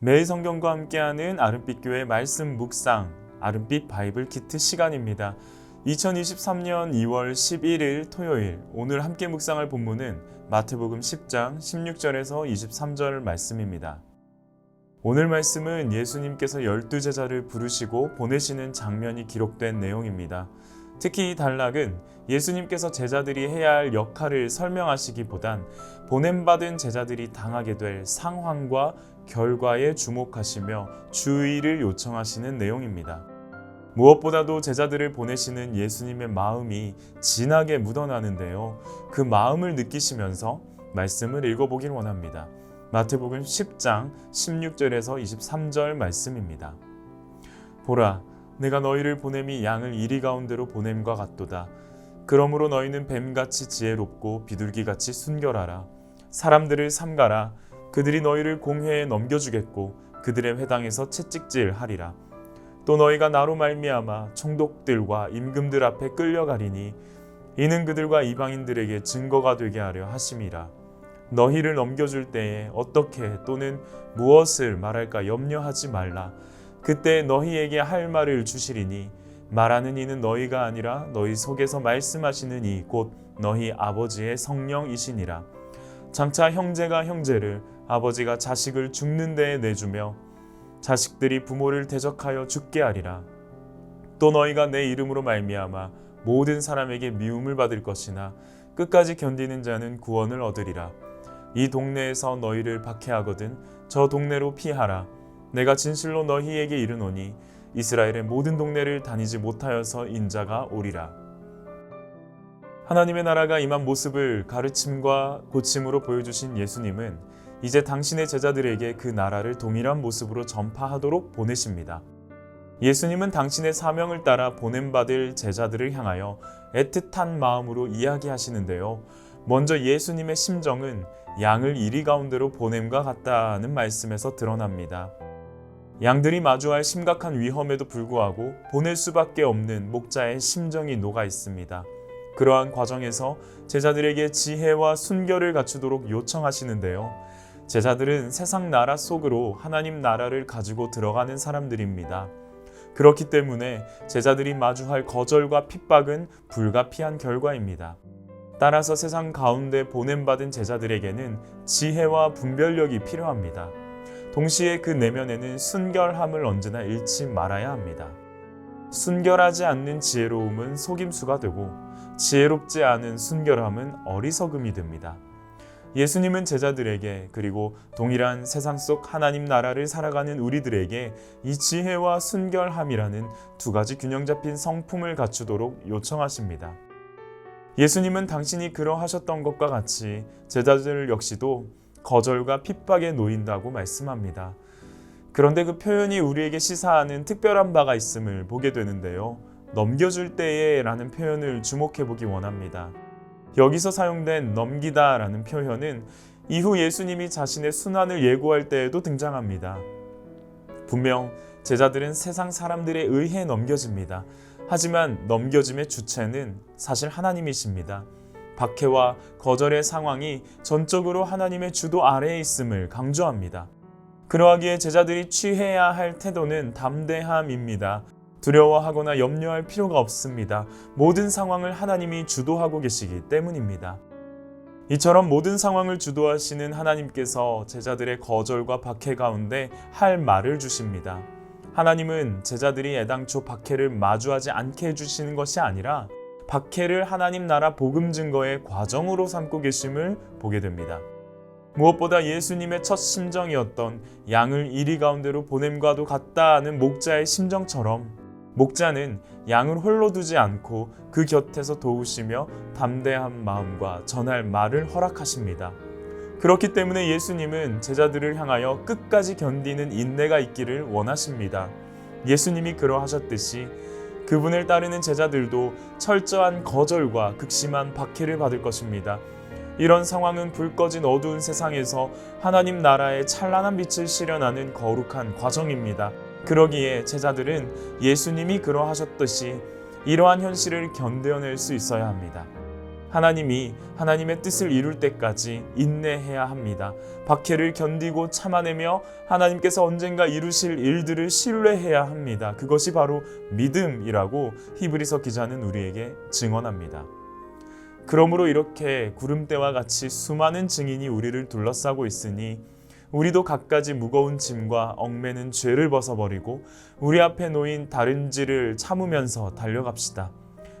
매일 성경과 함께하는 아름빛교회 말씀 묵상, 아름빛 바이블 키트 시간입니다. 2023년 2월 11일 토요일, 오늘 함께 묵상할 본문은 마태복음 10장 16절에서 23절 말씀입니다. 오늘 말씀은 예수님께서 12제자를 부르시고 보내시는 장면이 기록된 내용입니다. 특히 이 단락은 예수님께서 제자들이 해야 할 역할을 설명하시기보단 보냄받은 제자들이 당하게 될 상황과 결과에 주목하시며 주의를 요청하시는 내용입니다. 무엇보다도 제자들을 보내시는 예수님의 마음이 진하게 묻어나는데요. 그 마음을 느끼시면서 말씀을 읽어보길 원합니다. 마태복음 10장 16절에서 23절 말씀입니다. 보라, 내가 너희를 보냄이 양을 이리 가운데로 보냄과 같도다. 그러므로 너희는 뱀같이 지혜롭고 비둘기같이 순결하라. 사람들을 삼가라. 그들이 너희를 공회에 넘겨주겠고 그들의 회당에서 채찍질하리라. 또 너희가 나로 말미암아 총독들과 임금들 앞에 끌려가리니 이는 그들과 이방인들에게 증거가 되게 하려 하심이라. 너희를 넘겨줄 때에 어떻게 또는 무엇을 말할까 염려하지 말라. 그때 너희에게 할 말을 주시리니 말하는 이는 너희가 아니라 너희 속에서 말씀하시는 이 곧 너희 아버지의 성령이시니라. 장차 형제가 형제를 아버지가 자식을 죽는 데에 내주며 자식들이 부모를 대적하여 죽게 하리라. 또 너희가 내 이름으로 말미암아 모든 사람에게 미움을 받을 것이나 끝까지 견디는 자는 구원을 얻으리라. 이 동네에서 너희를 박해하거든 저 동네로 피하라. 내가 진실로 너희에게 이르노니 이스라엘의 모든 동네를 다니지 못하여서 인자가 오리라. 하나님의 나라가 임한 모습을 가르침과 고침으로 보여주신 예수님은 이제 당신의 제자들에게 그 나라를 동일한 모습으로 전파하도록 보내십니다. 예수님은 당신의 사명을 따라 보냄받을 제자들을 향하여 애틋한 마음으로 이야기하시는데요. 먼저 예수님의 심정은 양을 이리 가운데로 보냄과 같다는 말씀에서 드러납니다. 양들이 마주할 심각한 위험에도 불구하고 보낼 수밖에 없는 목자의 심정이 녹아 있습니다. 그러한 과정에서 제자들에게 지혜와 순결을 갖추도록 요청하시는데요. 제자들은 세상 나라 속으로 하나님 나라를 가지고 들어가는 사람들입니다. 그렇기 때문에 제자들이 마주할 거절과 핍박은 불가피한 결과입니다. 따라서 세상 가운데 보냄받은 제자들에게는 지혜와 분별력이 필요합니다. 동시에 그 내면에는 순결함을 언제나 잃지 말아야 합니다. 순결하지 않는 지혜로움은 속임수가 되고 지혜롭지 않은 순결함은 어리석음이 됩니다. 예수님은 제자들에게 그리고 동일한 세상 속 하나님 나라를 살아가는 우리들에게 이 지혜와 순결함이라는 두 가지 균형 잡힌 성품을 갖추도록 요청하십니다. 예수님은 당신이 그러하셨던 것과 같이 제자들 역시도 거절과 핍박에 놓인다고 말씀합니다. 그런데 그 표현이 우리에게 시사하는 특별한 바가 있음을 보게 되는데요. 넘겨줄 때에 라는 표현을 주목해 보기 원합니다. 여기서 사용된 넘기다 라는 표현은 이후 예수님이 자신의 순환을 예고할 때에도 등장합니다. 분명 제자들은 세상 사람들에 의해 넘겨집니다. 하지만 넘겨짐의 주체는 사실 하나님이십니다. 박해와 거절의 상황이 전적으로 하나님의 주도 아래에 있음을 강조합니다. 그러하기에 제자들이 취해야 할 태도는 담대함입니다. 두려워하거나 염려할 필요가 없습니다. 모든 상황을 하나님이 주도하고 계시기 때문입니다. 이처럼 모든 상황을 주도하시는 하나님께서 제자들의 거절과 박해 가운데 할 말을 주십니다. 하나님은 제자들이 애당초 박해를 마주하지 않게 해주시는 것이 아니라 박해를 하나님 나라 복음 증거의 과정으로 삼고 계심을 보게 됩니다. 무엇보다 예수님의 첫 심정이었던 양을 이리 가운데로 보냄과도 같다는 목자의 심정처럼 목자는 양을 홀로 두지 않고 그 곁에서 도우시며 담대한 마음과 전할 말을 허락하십니다. 그렇기 때문에 예수님은 제자들을 향하여 끝까지 견디는 인내가 있기를 원하십니다. 예수님이 그러하셨듯이 그분을 따르는 제자들도 철저한 거절과 극심한 박해를 받을 것입니다. 이런 상황은 불 꺼진 어두운 세상에서 하나님 나라의 찬란한 빛을 실현하는 거룩한 과정입니다. 그러기에 제자들은 예수님이 그러하셨듯이 이러한 현실을 견뎌낼 수 있어야 합니다. 하나님이 하나님의 뜻을 이룰 때까지 인내해야 합니다. 박해를 견디고 참아내며 하나님께서 언젠가 이루실 일들을 신뢰해야 합니다. 그것이 바로 믿음이라고 히브리서 기자는 우리에게 증언합니다. 그러므로 이렇게 구름대와 같이 수많은 증인이 우리를 둘러싸고 있으니 우리도 갖가지 무거운 짐과 얽매는 죄를 벗어버리고 우리 앞에 놓인 다른지를 참으면서 달려갑시다.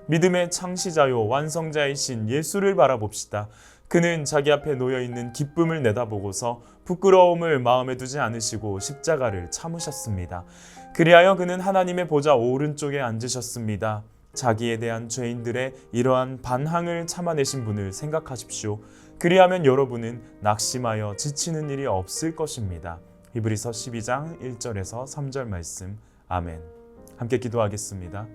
믿음의 창시자요 완성자이신 예수를 바라봅시다. 그는 자기 앞에 놓여있는 기쁨을 내다보고서 부끄러움을 마음에 두지 않으시고 십자가를 참으셨습니다. 그리하여 그는 하나님의 보좌 오른쪽에 앉으셨습니다. 자기에 대한 죄인들의 이러한 반항을 참아내신 분을 생각하십시오. 그리하면 여러분은 낙심하여 지치는 일이 없을 것입니다. 히브리서 12장 1절에서 3절 말씀. 아멘. 함께 기도하겠습니다.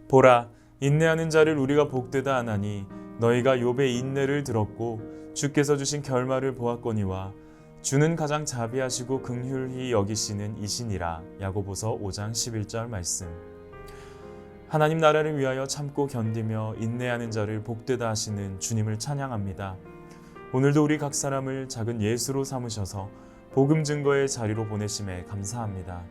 보라, 인내하는 자를 우리가 복되다 하나니 너희가 욥의 인내를 들었고 주께서 주신 결말을 보았거니와 주는 가장 자비하시고 긍휼히 여기시는 이시니라. 야고보서 5장 11절 말씀. 하나님 나라를 위하여 참고 견디며 인내하는 자를 복되다 하시는 주님을 찬양합니다. 오늘도 우리 각 사람을 작은 예수로 삼으셔서 복음 증거의 자리로 보내심에 감사합니다.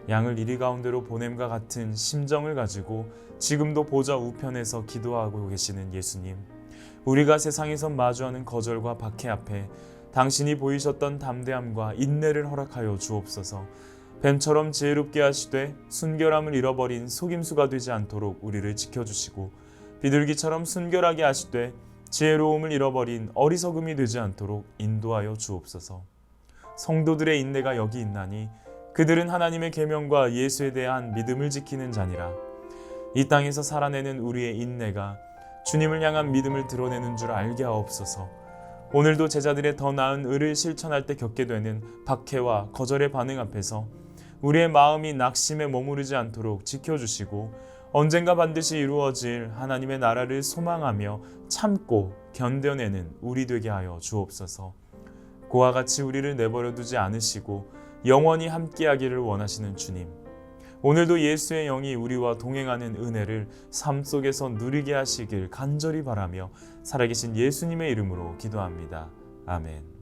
양을 이리 가운데로 보냄과 같은 심정을 가지고 지금도 보좌 우편에서 기도하고 계시는 예수님, 우리가 세상에서 마주하는 거절과 박해 앞에 당신이 보이셨던 담대함과 인내를 허락하여 주옵소서. 뱀처럼 지혜롭게 하시되 순결함을 잃어버린 속임수가 되지 않도록 우리를 지켜주시고 비둘기처럼 순결하게 하시되 지혜로움을 잃어버린 어리석음이 되지 않도록 인도하여 주옵소서. 성도들의 인내가 여기 있나니 그들은 하나님의 계명과 예수에 대한 믿음을 지키는 자니라. 이 땅에서 살아내는 우리의 인내가 주님을 향한 믿음을 드러내는 줄 알게 하옵소서. 오늘도 제자들의 더 나은 의를 실천할 때 겪게 되는 박해와 거절의 반응 앞에서 우리의 마음이 낙심에 머무르지 않도록 지켜주시고 언젠가 반드시 이루어질 하나님의 나라를 소망하며 참고 견뎌내는 우리 되게 하여 주옵소서. 그와 같이 우리를 내버려 두지 않으시고 영원히 함께하기를 원하시는 주님, 오늘도 예수의 영이 우리와 동행하는 은혜를 삶 속에서 누리게 하시길 간절히 바라며 살아계신 예수님의 이름으로 기도합니다. 아멘.